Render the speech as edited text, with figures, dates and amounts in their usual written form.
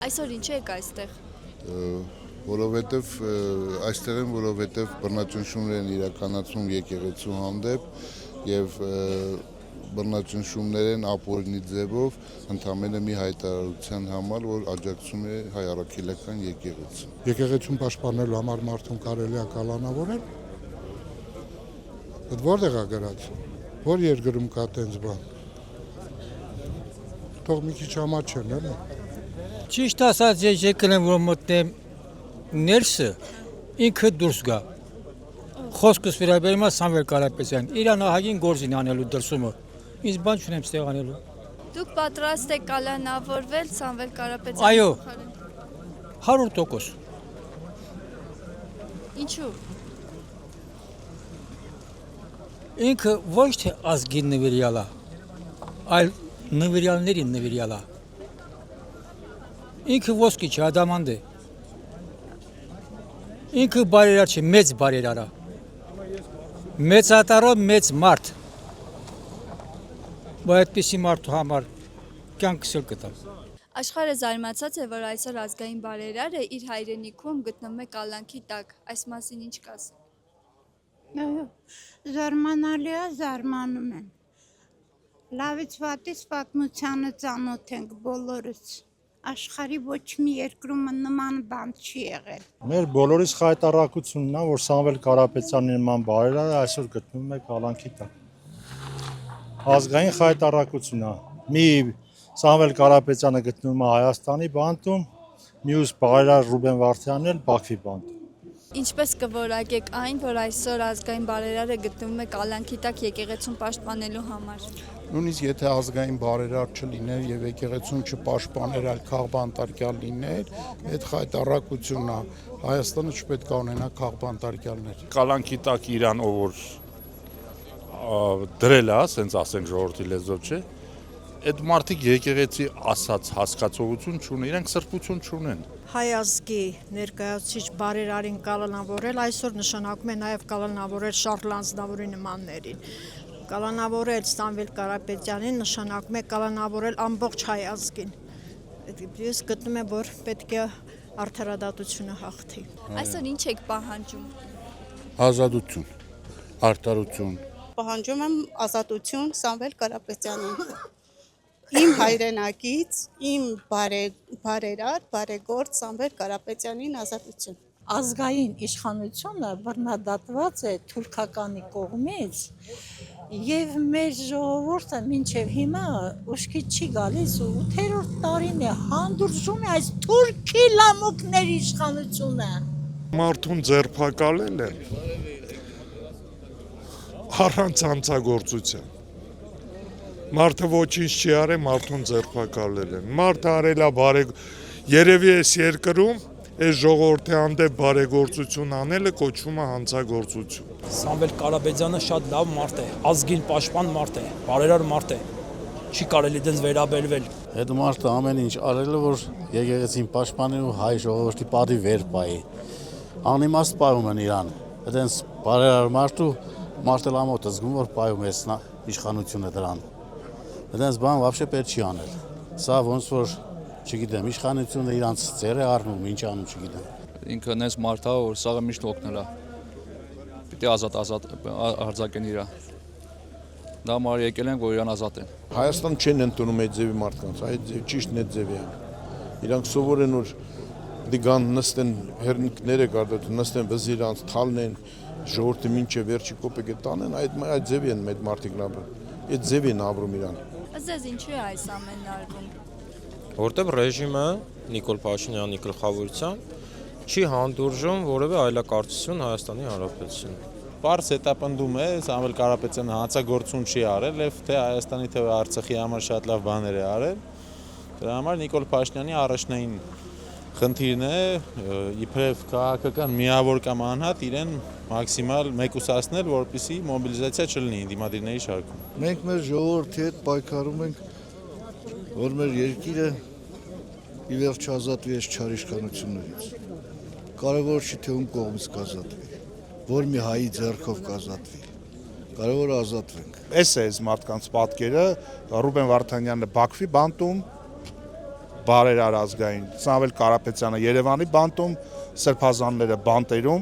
Այսօր ինչ եք այստեղ։ Որովհետև այստեղ են, որովհետև բռնաճնշումներ են իրականացում եկեղեցու հանդեպ եւ բռնաճնշումներ են ապօրինի ձևով ընդամենը մի հայտարարության համար, որ աջակցում է հայ առաքելական եկեղեցին։ Եկեղեցուն պաշտպանելու համար մարդուն կարելի է կալանավորել։ Այդ որտեղ է գրած։ Որ երկրում կա տենց բան։ Թող մի քիչ համաչեն, էլի։ Ճիշտ ասած, ես եկել եմ, որ մտնեմ ներսը, ինքը դուրս գա։ Խոսքս վերաբերում է Սամվել Կարապետյան, իր նահագին գործին անելու դրսումը։ Ինձ բան չունեմ ստեղ անելու։ Դուք պատրաստ եք կալանավորվել Սամվել Կարապետյանի Այո։ փոխարեն։ 100%։ Ինչու։ Ինքը ոչ թե ազգին նվիրյալ է, այլ նվիրյալներին նվիրյալ է։ Ինքը ոսկի չէ, ադամանդ է։ Ինքը բարերար չէ, մեծ բարերար է։ Մեծատարով մեծ մարդ։ Բայց այդպիսի մարդու համար կյանքս էլ կտամ։ Աշխարհը զարմացած է, որ այսօր ազգային բարերարը իր հայրենիքում գտնվում է կալանքի տակ։ Այս մասին ինչ կասեք։ Այո, զարմանալի է, զարմանում են։ Լավից վատից պատմությանը ծանոթ ենք բոլորս։ Աշխարհի ոչ մի երկրում նման բան չի եղել։ Մեր բոլորիս խայտարակությունն է, որ Սամվել Կարապետյանի նման բարերարը այսօր գտնվում է կալանքի տակ։ Ազգային խայտարակություն է։ Մի Սամվել Կարապետյանը գտնվում է Հայաստանի բանտում, մյուս բարերար Ռուբեն Վարդյանն էլ Բաքվի բանտում։ Ինչպես կորակեք այն, որ այսօր ազգային բարերարը գտնվում է կալանքի տակ եկեղեցուն պաշտպանելու համար։ Նույնիսկ եթե ազգային բարերար չլիներ եւ եկեղեցուն չպաշտպաներ, այլ քաղբանտարկյալ լիներ, այդ խայտարակությունն է։ Հայաստանը չպետք է ունենա քաղբանտարկյալներ։ Կալանքի տակ իրան ով որ դրել է, ասենց ասենք ժողովրդի լեզվով չէ, այդ մարդիկ եկեղեցի ասած հասկացողություն չունեն, իրենք սրբություն չունեն։ Հայ ազգի ներկայացուցիչ բարերարին կալանավորել, այսօր նշանակում է նաև կալանավորել Շարլ Ազնավուրի նմաններին։ Կալանավորել Սամվել Կարապետյանին նշանակում է կալանավորել ամբողջ հայ ազգին։ Ես գտնում եմ, որ պետք է արդարադատությունը հաղթի։ Այսօր ինչ եք պահանջում։ Ազատություն, արդարություն։ Պահանջում եմ ազատություն Սամվել Կարապետյանին։ Իմ հայրենակից, իմ բարերար, բարեգործ Սամվել Կարապետյանին ազատություն։ Ազգային իշխանությունը բռնադատված է թուրքականի կողմից եւ մեր ժողովուրդը մինչեւ հիմա ուշքի չի գալիս ու 8-րդ տարին է հանդուրժում է այս թուրքի լամուկների իշխանությունը։ Մարդուն ձերբակալել են առանց հանցագործության։ Մարդը ոչինչ չի արել, մարդուն ձերբակալել են։ Մարդը արել է երևի այս երկրում այս ժողովրդի հանդեպ բարեգործություն անելը կոչվում է հանցագործություն։ Սամվել Կարապետյանը շատ լավ մարդ է, ազգին պաշտպան մարդ է, բարերար մարդ է։ Չի կարելի դենց վերաբերվել։ Այդ մարդը ամեն ինչ արել է, որ եկեղեցին պաշտպանի ու հայ ժողովրդի պատի վեր պայի։ Անիմաստ պայում են իրան։ Այդպես բարերար մարդը լամոտ զգում, որ պայում է իշխանությունը դրան։ Այդպես բան вообще պետք չի անել։ Սա ոնց որ չգիտեմ, իշխանությունը իրանց ծեր է առնում, ինչ անում չգիտեմ։ Ինքը նես մարդ է, որ սաղը միշտ օգնել է։ Պիտի ազատ արձակեն իրա։ Դա մար եկել են, որ իրան ազատեն։ Հայաստան չեն ընդունում այդ ձևի մարդկանց, այդ ձև ճիշտն այդ ձևի է։ Իրանք սովոր են որ դիգան նստեն հերնիկները գարդոտ, նստեն վզի իրանց թալնեն, ժողովրդը մինչև վերջի կոպեկը տանեն, այդ ձևի են այդ մարդիկն ապրում։ Այդ ձևի են ապրում իրան։ Ձեզ ինչու է այս ամենն արվում։ Որտեղ ռեժիմը Նիկոլ Փաշինյանի գլխավորությամբ չի հանդուրժում որևէ այլակարծություն Հայաստանի Հանրապետություն։ Պարզ հետապնդում է Սամվել Կարապետյանը հանցագործություն չի արել, եւ թե Հայաստանի թե Արցախի համար շատ լավ բաներ է արել։ Դրա համար Նիկոլ Փաշինյանի առաջնային խնդիրն է իբրև քաղաքական միավոր կամ անհատ իրեն մաքսիմալ մեկուսացնել, որպեսզի մոբիլիզացիա չլինի դիմադիրների շարքում։ Մենք մեր ժողովրդի հետ պայքարում ենք, որ մեր երկիրը ի վերջ ազատվի այս չար իշխանություններից։ Կարևոր չի թե ում կողմից կազատվի, որ մի հայի ձեռքով կազատվի։ Կարևորը ազատվենք։ Էս է այս մարդկանց պատկերը, Ռուբեն Վարդանյանը Բաքվի բանտում, բարերար ազգային, Սամվել Կարապետյանը Երևանի բանտում, սրբազանները բանտերում,